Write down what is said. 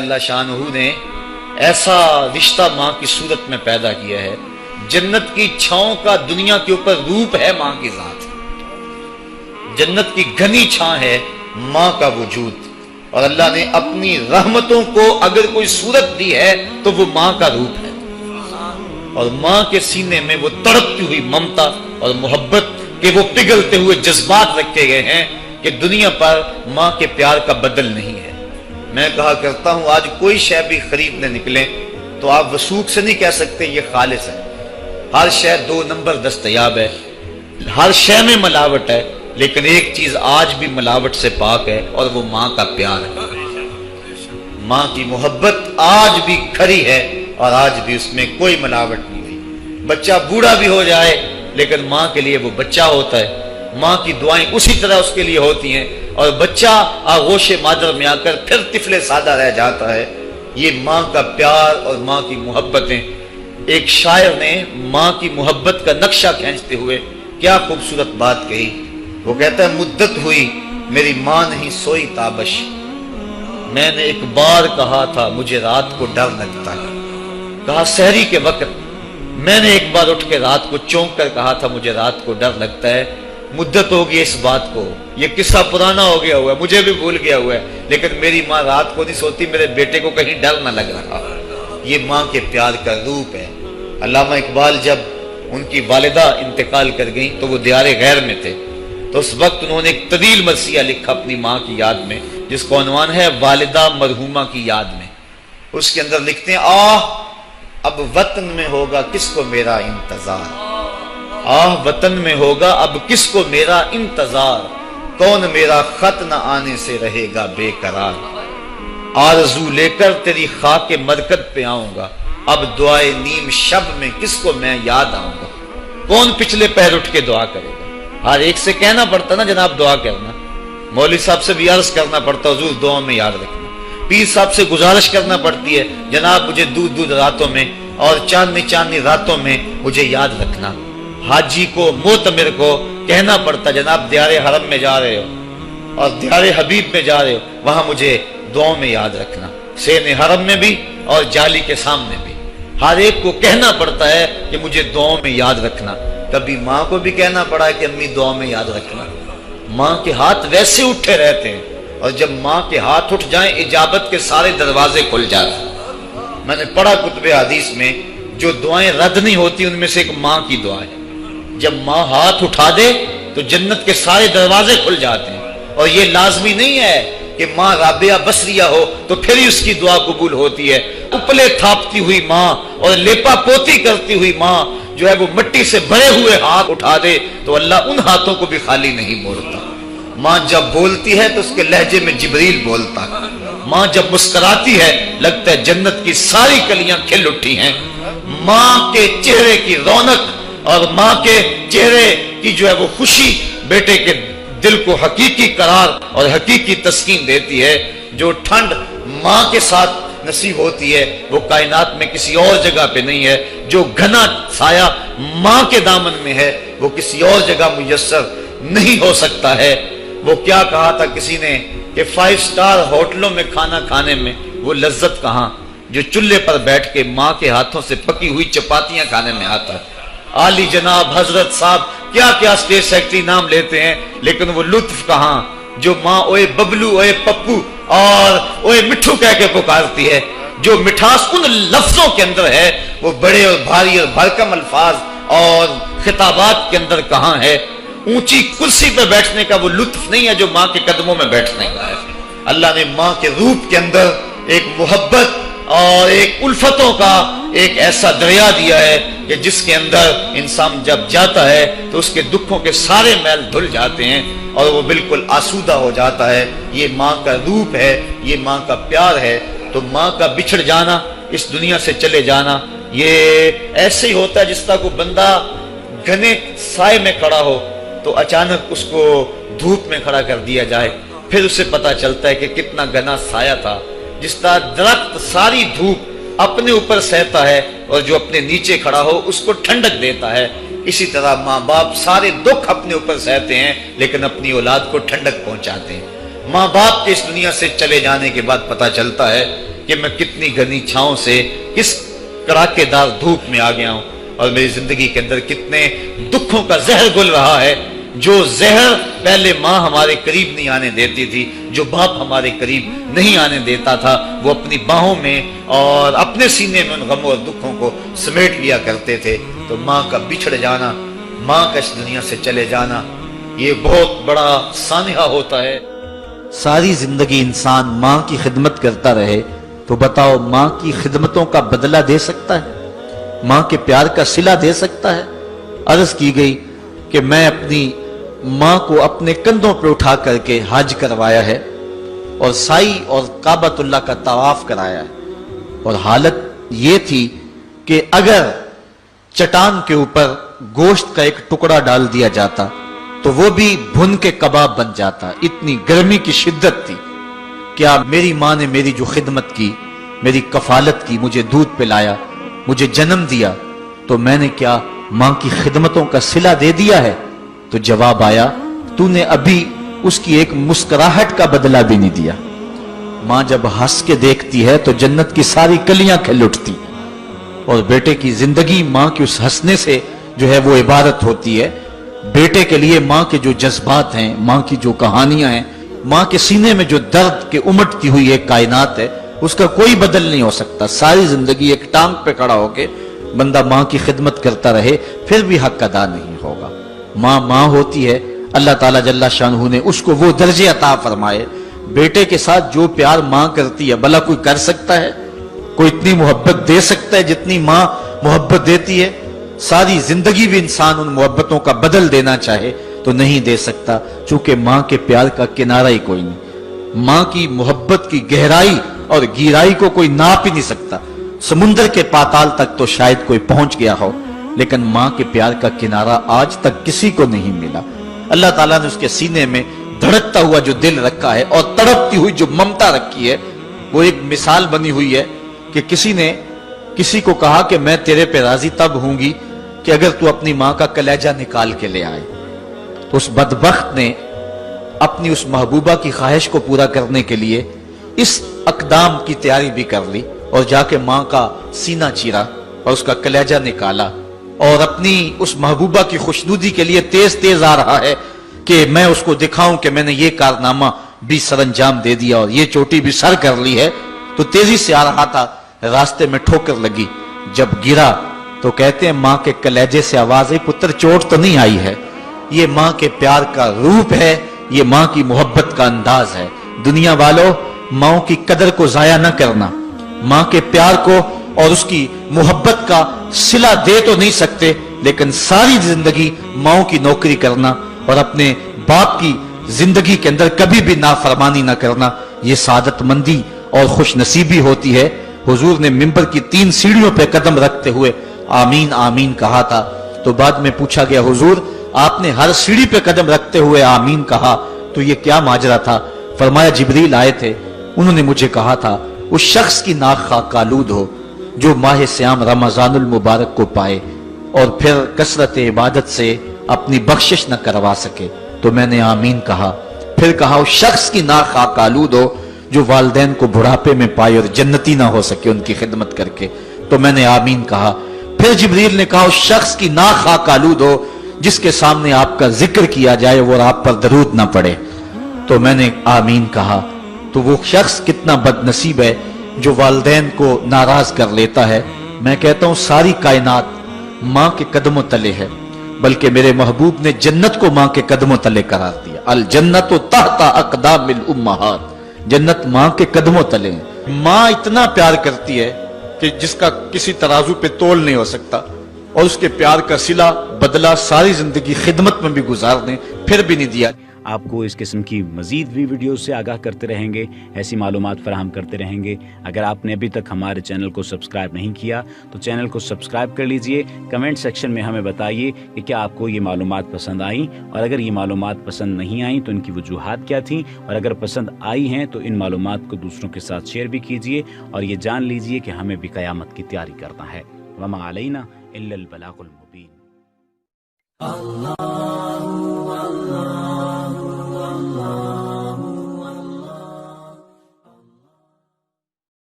اللہ شانہ نے ایسا رشتہ ماں کی صورت میں پیدا کیا ہے، جنت کی چھاؤں کا دنیا کے اوپر روپ ہے ماں کی ذات، جنت کی گھنی چھاں ہے ماں کا وجود، اور اللہ نے اپنی رحمتوں کو اگر کوئی صورت دی ہے تو وہ ماں کا روپ ہے، اور ماں کے سینے میں وہ تڑپتی ہوئی ممتا اور محبت کے وہ پگھلتے ہوئے جذبات رکھے گئے ہیں کہ دنیا پر ماں کے پیار کا بدل نہیں ہے۔ میں کہا کرتا ہوں آج کوئی شے بھی خریدنے نکلیں تو آپ وثوق سے نہیں کہہ سکتے یہ خالص ہے، ہر شے 2 نمبر دستیاب ہے، ہر شے میں ملاوٹ ہے، لیکن ایک چیز آج بھی ملاوٹ سے پاک ہے اور وہ ماں کا پیار ہے۔ ماں کی محبت آج بھی کھری ہے اور آج بھی اس میں کوئی ملاوٹ نہیں ہوئی۔ بچہ بوڑھا بھی ہو جائے لیکن ماں کے لیے وہ بچہ ہوتا ہے، ماں کی دعائیں اسی طرح اس کے لیے ہوتی ہیں، اور بچہ آغوش مادر میں آ کر پھر طفل سادہ رہ جاتا ہے۔ یہ ماں کا پیار اور ماں کی محبتیں۔ ایک شاعر نے ماں کی محبت کا نقشہ کھینچتے ہوئے کیا خوبصورت بات کہی، وہ کہتا ہے مدت ہوئی میری ماں نہیں سوئی تابش، میں نے ایک بار کہا تھا مجھے رات کو ڈر لگتا ہے، کہا سحری کے وقت میں نے ایک بار اٹھ کے رات کو چونک کر کہا تھا مجھے رات کو ڈر لگتا ہے۔ مدت ہوگی اس بات کو، یہ قصہ پرانا ہو گیا ہوا ہے، مجھے بھی بھول گیا ہوا ہے، لیکن میری ماں رات کو نہیں سوتی، میرے بیٹے کو کہیں ڈر نہ لگ رہا۔ یہ ماں کے پیار کا روپ ہے۔ علامہ اقبال جب ان کی والدہ انتقال کر گئیں تو وہ دیار غیر میں تھے، تو اس وقت انہوں نے ایک طویل مرثیہ لکھا اپنی ماں کی یاد میں، جس کو عنوان ہے والدہ مرحومہ کی یاد میں۔ اس کے اندر لکھتے ہیں آہ اب وطن میں ہوگا کس کو میرا انتظار، آہ وطن میں ہوگا اب کس کو میرا انتظار، کون میرا خط نہ آنے سے رہے گا بے قرار، آرزو لے کر تیری خاک مرکد پہ آؤں گا، اب دعائے نیم شب میں کس کو میں یاد آؤں گا، کون پچھلے پہر اٹھ کے دعا کرے گا۔ ہر ایک سے کہنا پڑتا نا جناب دعا کرنا، مولوی صاحب سے بھی عرض کرنا پڑتا حضور دعا میں یاد رکھنا، پیر صاحب سے گزارش کرنا پڑتی ہے جناب مجھے دودھ راتوں میں اور چاندنی راتوں میں مجھے یاد رکھنا، حاجی کو معتمر کو کہنا پڑتا جناب دیار حرم میں جا رہے ہو اور دیار حبیب میں جا رہے ہو وہاں مجھے دعاؤں میں یاد رکھنا، سین حرم میں بھی اور جالی کے سامنے بھی، ہر ایک کو کہنا پڑتا ہے کہ مجھے دعاؤں میں یاد رکھنا۔ کبھی ماں کو بھی کہنا پڑا ہے کہ امی دعاؤں میں یاد رکھنا۔ ماں کے ہاتھ ویسے اٹھے رہتے ہیں، اور جب ماں کے ہاتھ اٹھ جائیں اجابت کے سارے دروازے کھل جاتے ہیں۔ میں نے پڑھا کتب حدیث میں جو دعائیں رد نہیں ہوتی ان میں سے ایک ماں کی دعا ہے، جب ماں ہاتھ اٹھا دے تو جنت کے سارے دروازے کھل جاتے ہیں، اور یہ لازمی نہیں ہے کہ ماں رابعہ بصریہ ہو تو پھر ہی اس کی دعا قبول ہوتی ہے۔ اپلے تھاپتی ہوئی ماں اور لیپا پوتی کرتی ہوئی ماں جو ہے وہ مٹی سے بھرے ہوئے ہاتھ اٹھا دے تو اللہ ان ہاتھوں کو بھی خالی نہیں موڑتا۔ ماں جب بولتی ہے تو اس کے لہجے میں جبریل بولتا ہے، ماں جب مسکراتی ہے لگتا ہے جنت کی ساری کلیاں کھل اٹھی ہیں۔ ماں کے چہرے کی رونق اور ماں کے چہرے کی جو ہے وہ خوشی بیٹے کے دل کو حقیقی قرار اور حقیقی تسکین دیتی ہے۔ جو ٹھنڈ ماں کے ساتھ نصیب ہوتی ہے وہ کائنات میں کسی اور جگہ پہ نہیں ہے، جو گھنا سایہ ماں کے دامن میں ہے وہ کسی اور جگہ میسر نہیں ہو سکتا ہے۔ وہ کیا کہا تھا کسی نے کہ 5 سٹار ہوٹلوں میں کھانا کھانے میں وہ لذت کہاں جو چولہے پر بیٹھ کے ماں کے ہاتھوں سے پکی ہوئی چپاتیاں کھانے میں آتا ہے۔ عالی جناب حضرت صاحب کیا کیا اسٹیٹ سیکرٹری نام لیتے ہیں، لیکن وہ لطف کہاں جو ماں اوے ببلو اوے پپو اور اوے مٹھو کہہ کے پکارتی ہے۔ جو مٹھاس ان لفظوں کے اندر ہے وہ بڑے اور بھاری اور بھرکم الفاظ اور خطابات کے اندر کہاں ہے۔ اونچی کرسی پہ بیٹھنے کا وہ لطف نہیں ہے جو ماں کے قدموں میں بیٹھنے کا ہے۔ اللہ نے ماں کے روپ کے اندر ایک محبت اور ایک الفتوں کا ایک ایسا دریا دیا ہے کہ جس کے اندر انسان جب جاتا ہے تو اس کے دکھوں کے سارے میل دھل جاتے ہیں اور وہ بالکل آسودہ ہو جاتا ہے۔ یہ ماں کا روپ ہے، یہ ماں کا پیار ہے۔ تو ماں کا بچھڑ جانا، اس دنیا سے چلے جانا، یہ ایسے ہی ہوتا ہے جس طرح کوئی بندہ گھنے سائے میں کھڑا ہو تو اچانک اس کو دھوپ میں کھڑا کر دیا جائے، پھر اسے پتا چلتا ہے کہ کتنا گھنا سایہ تھا۔ جس طرح درخت ساری دھوپ اپنے اوپر سہتا ہے اور جو اپنے نیچے کھڑا ہو اس کو ٹھنڈک دیتا ہے، اسی طرح ماں باپ سارے دکھ اپنے اوپر سہتے ہیں لیکن اپنی اولاد کو ٹھنڈک پہنچاتے ہیں۔ ماں باپ کے اس دنیا سے چلے جانے کے بعد پتا چلتا ہے کہ मैं कितनी घनी छांव से किस कड़ाकेदार धूप में आ गया हूं, और मेरी जिंदगी के अंदर कितने दुखों का जहर घुल रहा है। जो जहर पहले माँ हमारे करीब नहीं आने देती थी, जो बाप हमारे करीब नहीं आने देता था, वो अपनी बाहों में और अपने सीने में उन गमों और दुखों को समेट लिया करते थे। तो माँ का बिछड़ जाना, माँ का इस दुनिया से चले जाना, ये बहुत बड़ा सानिहा होता है। सारी जिंदगी इंसान माँ की खिदमत करता रहे तो बताओ माँ की खिदमतों का बदला दे सकता है? माँ के प्यार का सिला दे सकता है? अर्ज की गई कि मैं अपनी माँ को अपने कंधों पर उठा करके हज करवाया है और साई और काबतुल्लाह का तवाफ कराया है, और हालत ये थी कि अगर चट्टान के ऊपर गोश्त का एक टुकड़ा डाल दिया जाता तो वो भी भुन के कबाब बन जाता। इतनी गर्मी की शिद्दत थी। क्या मेरी माँ ने मेरी जो खिदमत की, मेरी कफालत की, मुझे दूध पिलाया, मुझे जन्म दिया, तो मैंने क्या माँ की खिदमतों का सिला दे दिया है? तो जवाब आया, तूने अभी उसकी एक मुस्कुराहट का बदला भी नहीं दिया। माँ जब हंस के देखती है तो जन्नत की सारी कलियां खिल उठती, और बेटे की जिंदगी माँ के उस हंसने से जो है वो इबारत होती है। बेटे के लिए माँ के जो जज्बात हैं, माँ की जो कहानियां हैं, माँ के सीने में जो दर्द के उमटती हुई एक कायनात है, उसका कोई बदल नहीं हो सकता। सारी जिंदगी एक टांग पे खड़ा होके बंदा माँ की खिदमत करता रहे, फिर भी हक अदा नहीं होगा। माँ माँ होती है, अल्लाह ताला जल्ला शानहू ने उसको वो दर्जे अता फरमाए। बेटे के साथ जो प्यार माँ करती है, भला कोई कर सकता है? कोई इतनी मोहब्बत दे सकता है जितनी माँ मोहब्बत देती है? सारी जिंदगी भी इंसान उन मोहब्बतों का बदल देना चाहे तो नहीं दे सकता, चूंकि माँ के प्यार का किनारा ही कोई नहीं। माँ की मोहब्बत की गहराई और गहराई को कोई नाप ही नहीं सकता। समुंदर के पाताल तक तो शायद कोई पहुंच गया हो, लेकिन माँ के प्यार का किनारा आज तक किसी को नहीं मिला। अल्लाह ताला ने उसके सीने में धड़कता हुआ जो दिल रखा है और तड़पती हुई जो ममता रखी है, वो एक मिसाल बनी हुई है कि किसी ने किसी को कहा कि मैं तेरे पे राजी तब होंगी कि अगर तू अपनी माँ का कलेजा निकाल के ले आए। तो उस बदबख्त ने अपनी उस महबूबा की ख्वाहिश को पूरा करने के लिए इस अकदाम की तैयारी भी कर ली और जाके माँ का सीना चीरा और उसका कलेजा निकाला, और अपनी उस महबूबा की खुशनुदी के लिए तेज तेज आ रहा है कि मैं उसको दिखाऊं कि मैंने ये कारनामा भी सरंजाम दे दिया और ये चोटी भी सर कर ली है। तो तेजी से आ रहा था, रास्ते में ठोकर लगी। जब गिरा तो कहते हैं माँ के कलेजे से आवाज आई, पुत्र चोट तो नहीं आई है? ये माँ के प्यार का रूप है, ये माँ की मोहब्बत का अंदाज है। दुनिया वालों, माँ की कदर को जाया न करना। माँ के प्यार को और उसकी मोहब्बत का सिला दे तो नहीं सकते, लेकिन सारी जिंदगी माँ की नौकरी करना और अपने बाप की जिंदगी के अंदर कभी भी नाफरमानी ना करना, ये सादतमंदी और खुश नसीबी होती है। हुजूर ने मिंबर की 3 सीढ़ियों पे कदम रखते हुए आमीन आमीन कहा था। तो बाद में पूछा गया, हुजूर आपने हर सीढ़ी पे कदम रखते हुए आमीन कहा, तो ये क्या माजरा था? फरमाया जिब्रील आए थे, उन्होंने मुझे कहा था उस शख्स की नाक खाक आलूद हो जो माह श्याम रमजानुल मुबारक को पाए और फिर कसरत इबादत से अपनी बख्शिश न करवा सके। तो मैंने आमीन कहा। फिर कहा उस शख्स की नाक खाक आलूद हो जो वालिदैन को बुढ़ापे में पाए और जन्नती ना हो सके उनकी खिदमत करके। तो मैंने आमीन कहा। फिर जिब्रील ने कहा उस शख्स की नाक खाक आलूद हो जिसके सामने आपका जिक्र किया जाए और आप पर दरूद ना पड़े। तो मैंने आमीन कहा। तो वो शख्स कितना बदनसीब है जो वालिदैन को नाराज कर लेता है। मैं कहता हूं सारी कायनात माँ के कदमों तले है, बल्कि मेरे महबूब ने जन्नत को माँ के कदमों तले करार दिया। अल जन्नत तहता अक़दामिल उम्महात, जन्नत माँ के कदमों तले है। माँ इतना प्यार करती है कि जिसका किसी तराजू पे तोल नहीं हो सकता, और उसके प्यार का सिला बदला सारी जिंदगी खिदमत में भी गुजार दें फिर भी नहीं दिया। आपको इस किस्म की मज़ीद भी वीडियो से आगाह करते रहेंगे, ऐसी मालूमात फराहम करते रहेंगे। अगर आपने अभी तक हमारे चैनल को सब्सक्राइब नहीं किया तो चैनल को सब्सक्राइब कर लीजिए। कमेंट सेक्शन में हमें बताइए कि क्या आपको ये मालूमात पसंद आई, और अगर ये मालूमात पसंद नहीं आई तो इनकी वजूहात क्या थी, और अगर पसंद आई हैं तो इन मालूमात को दूसरों के साथ शेयर भी कीजिए, और ये जान लीजिए कि हमें भी क़यामत की तैयारी करना है। वमा अलैना इल्लल बलागुल मुबीन।